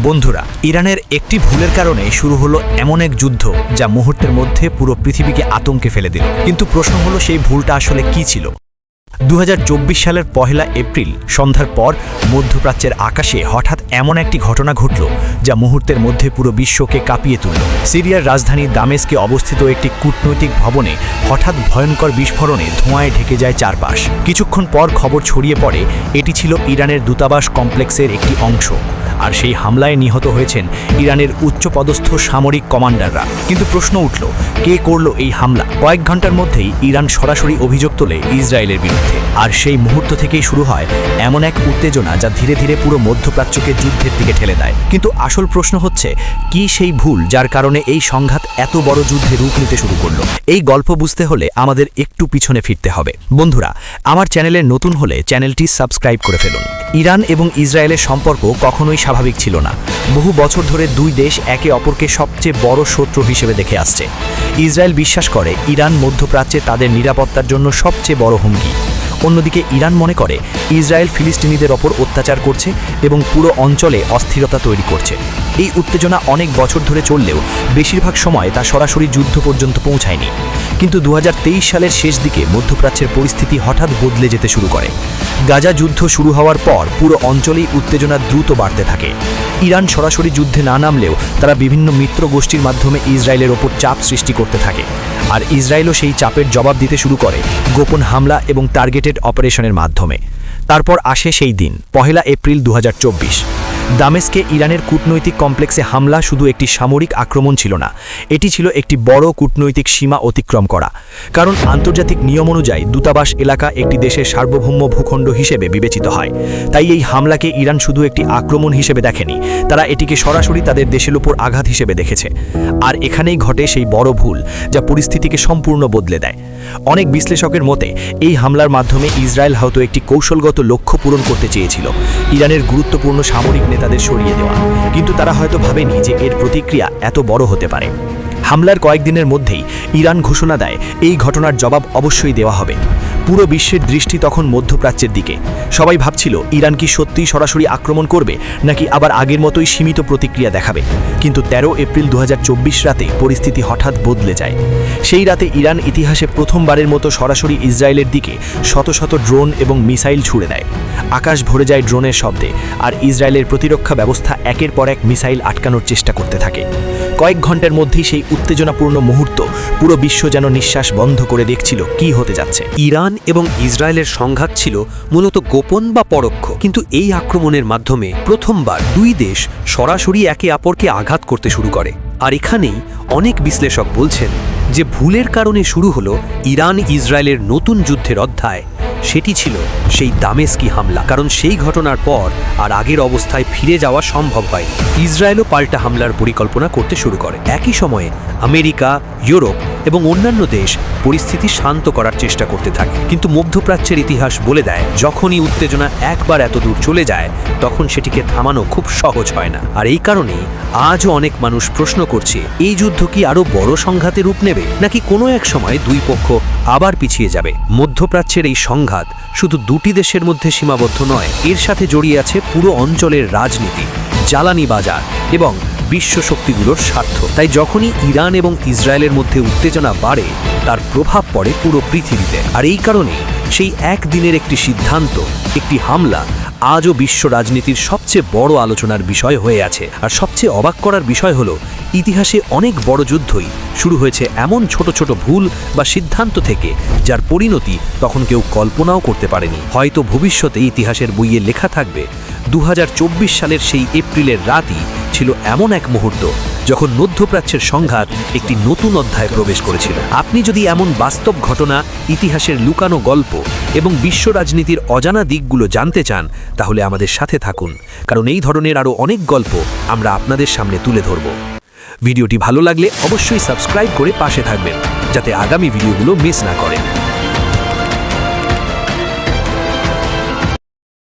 বন্ধুরা, ইরানের একটি ভুলের কারণে শুরু হলো এমন এক যুদ্ধ যা মুহূর্তের মধ্যে পুরো পৃথিবীকে আতঙ্কে ফেলে দিল। কিন্তু প্রশ্ন হলো, সেই ভুলটা আসলে কি ছিল? 2024 সালের 1 এপ্রিল সন্ধ্যার পর মধ্যপ্রাচ্যের আকাশে হঠাৎ এমন একটি ঘটনা ঘটল যা মুহূর্তের মধ্যে পুরো বিশ্বকে কাঁপিয়ে তুলল। সিরিয়ার রাজধানী দামেস্কে অবস্থিত একটি কূটনৈতিক ভবনে হঠাৎ ভয়ঙ্কর বিস্ফোরণে ধোঁয়ায় ঢেকে যায় চারপাশ। কিছুক্ষণ পর খবর ছড়িয়ে পড়ে এটি ছিল ইরানের দূতাবাস কমপ্লেক্সের একটি অংশ, আর সেই হামলায় নিহত হয়েছেন ইরানের উচ্চপদস্থ সামরিক কমান্ডাররা। কিন্তু প্রশ্ন উঠল, কে করল এই হামলা? কয়েক ঘন্টার মধ্যেই ইরান সরাসরি অভিযোগ তোলে ইসরায়েলের বিরুদ্ধে। আর সেই মুহূর্ত থেকেই শুরু হয় এমন এক উত্তেজনা যা ধীরে ধীরে পুরো মধ্যপ্রাচ্যকে যুদ্ধের দিকে ঠেলে দেয়। কিন্তু আসল প্রশ্ন হচ্ছে, কি সেই ভুল যার কারণে এই সংঘাত এত বড় যুদ্ধে রূপ নিতে শুরু করলো? এই গল্প বুঝতে হলে আমাদের একটু পিছনে ফিরতে হবে। বন্ধুরা, আমার চ্যানেলে নতুন হলে চ্যানেলটি সাবস্ক্রাইব করে ফেলুন। ইরান এবং ইসরায়েলের সম্পর্ক কখনোই স্বাভাবিক ছিল না। বহু বছর ধরে দুই দেশ একে অপরকে সবচেয়ে বড় শত্রু হিসেবে দেখে আসছে। ইসরায়েল বিশ্বাস করে ইরান মধ্যপ্রাচ্যে তাদের নিরাপত্তার জন্য সবচেয়ে বড় হুমকি। অন্যদিকে ইরান মনে করে ইসরায়েল ফিলিস্তিনিদের ওপর অত্যাচার করছে এবং পুরো অঞ্চলে অস্থিরতা তৈরি করছে। এই উত্তেজনা অনেক বছর ধরে চললেও বেশিরভাগ সময় তা সরাসরি যুদ্ধ পর্যন্ত পৌঁছায়নি। কিন্তু 2023 সালের শেষ দিকে মধ্যপ্রাচ্যের পরিস্থিতি হঠাৎ বদলে যেতে শুরু করে। গাজা যুদ্ধ শুরু হওয়ার পর পুরো অঞ্চলেই উত্তেজনা দ্রুত বাড়তে থাকে। ইরান সরাসরি যুদ্ধে না নামলেও তারা বিভিন্ন মিত্র গোষ্ঠীর মাধ্যমে ইসরায়েলের ওপর চাপ সৃষ্টি করতে থাকে, আর ইসরায়েলও সেই চাপের জবাব দিতে শুরু করে গোপন হামলা এবং টার্গেটেড অপারেশনের মাধ্যমে। তারপর আসে সেই দিন, 1 এপ্রিল 2024। দামেস্কে ইরানের কূটনৈতিক কমপ্লেক্সে হামলা শুধু একটি সামরিক আক্রমণ ছিল না, এটি ছিল একটি বড় কূটনৈতিক সীমা অতিক্রম করা। কারণ আন্তর্জাতিক নিয়ম অনুযায়ী দূতাবাস এলাকা একটি দেশের সার্বভৌম ভূখণ্ড হিসেবে বিবেচিত হয়। তাই এই হামলাকে ইরান শুধু একটি আক্রমণ হিসেবে দেখেনি, তারা এটিকে সরাসরি তাদের দেশের উপর আঘাত হিসেবে দেখেছে। আর এখানেই ঘটে সেই বড় ভুল যা পরিস্থিতিকে সম্পূর্ণ বদলে দেয়। অনেক বিশ্লেষকের মতে এই হামলার মাধ্যমে ইসরায়েল হয়তো একটি কৌশলগত লক্ষ্য পূরণ করতে চেয়েছিল, ইরানের গুরুত্বপূর্ণ সামরিক নেতাদের সরিয়ে দেওয়া। কিন্তু তারা হয়তো ভাবেনি যে এর প্রতিক্রিয়া এত বড় হতে পারে। হামলার কয়েকদিনের মধ্যেই ইরান ঘোষণা দেয় এই ঘটনার জবাব অবশ্যই দেওয়া হবে। পুরো বিশ্বের দৃষ্টি তখন মধ্যপ্রাচ্যের দিকে। সবাই ভাবছিল ইরান কি সত্যিই সরাসরি আক্রমণ করবে, নাকি আবার আগের মতোই সীমিত প্রতিক্রিয়া দেখাবে। কিন্তু 13 এপ্রিল 2024 রাতে পরিস্থিতি হঠাৎ বদলে যায়। সেই রাতে ইরান ইতিহাসে প্রথমবারের মতো সরাসরি ইসরায়েলের দিকে শত শত ড্রোন এবং মিসাইল ছুড়ে দেয়। আকাশ ভরে যায় ড্রোনের শব্দে, আর ইসরায়েলের প্রতিরক্ষা ব্যবস্থা একের পর এক মিসাইল আটকানোর চেষ্টা করতে থাকে। কয়েক ঘন্টার মধ্যেই সেই উত্তেজনাপূর্ণ মুহূর্ত, পুরো বিশ্ব যেন নিঃশ্বাস বন্ধ করে দেখছিল কি হতে যাচ্ছে। ইরান এবং ইসরায়েলের সংঘাত ছিল মূলত গোপন বা পরোক্ষ, কিন্তু এই আক্রমণের মাধ্যমে প্রথমবার দুই দেশ সরাসরি একে অপরকে আঘাত করতে শুরু করে। আর এখানেই অনেক বিশ্লেষক বলছেন যে ভুলের কারণে শুরু হলো ইরান ইসরায়েলের নতুন যুদ্ধের অধ্যায়। সেটি ছিল সেই দামেস্কি হামলা। কারণ সেই ঘটনার পর আর আগের অবস্থায় ফিরে যাওয়া সম্ভব হয়। ইসরায়েলও পাল্টা হামলার পরিকল্পনা করতে শুরু করে। একই সময়ে আমেরিকা, ইউরোপ এবং অন্যান্য দেশ পরিস্থিতি শান্ত করার চেষ্টা করতে থাকে। কিন্তু মধ্যপ্রাচ্যের ইতিহাস বলে দেয়, যখনই উত্তেজনা একবার এত দূর চলে যায় তখন সেটিকে থামানো খুব সহজ হয় না। আর এই কারণেই আজও অনেক মানুষ প্রশ্ন করছে, এই যুদ্ধ কি আরও বড় সংঘাতে রূপ নেবে, নাকি কোনো এক সময় দুই পক্ষ আবার পিছিয়ে যাবে? মধ্যপ্রাচ্যের এই সংঘাত শুধু দুটি দেশের মধ্যে সীমাবদ্ধ নয়, এর সাথে জড়িয়ে আছে পুরো অঞ্চলের রাজনীতি, জ্বালানি বাজার এবং বিশ্ব শক্তিগুলোর স্বার্থ। তাই যখনই ইরান এবং ইসরায়েলের মধ্যে উত্তেজনা বাড়ে তার প্রভাব পড়ে পুরো পৃথিবীতে। আর এই কারণে সেই একদিনের একটি সিদ্ধান্ত, একটি হামলা আজও বিশ্ব রাজনীতির সবচেয়ে বড় আলোচনার বিষয় হয়ে আছে। আর সবচেয়ে অবাক করার বিষয় হলো, ইতিহাসে অনেক বড় যুদ্ধই শুরু হয়েছে এমন ছোট ছোট ভুল বা সিদ্ধান্ত থেকে যার পরিণতি তখন কেউ কল্পনাও করতে পারেনি। হয়তো ভবিষ্যতে ইতিহাসের বইয়ে লেখা থাকবে 2024 সালের সেই এপ্রিলের রাতই ছিল এমন এক মুহূর্ত যখন মধ্যপ্রাচ্যের সংঘাত একটি নতুন অধ্যায়ে প্রবেশ করেছিল। আপনি যদি এমন বাস্তব ঘটনা, ইতিহাসের লুকানো গল্প এবং বিশ্ব রাজনীতির অজানা দিকগুলো জানতে চান, তাহলে আমাদের সাথে থাকুন, কারণ এই ধরনের আরও অনেক গল্প আমরা আপনাদের সামনে তুলে ধরব। ভিডিওটি ভালো লাগলে অবশ্যই সাবস্ক্রাইব করে পাশে থাকবেন, যাতে আগামী ভিডিওগুলো মিস না করেন।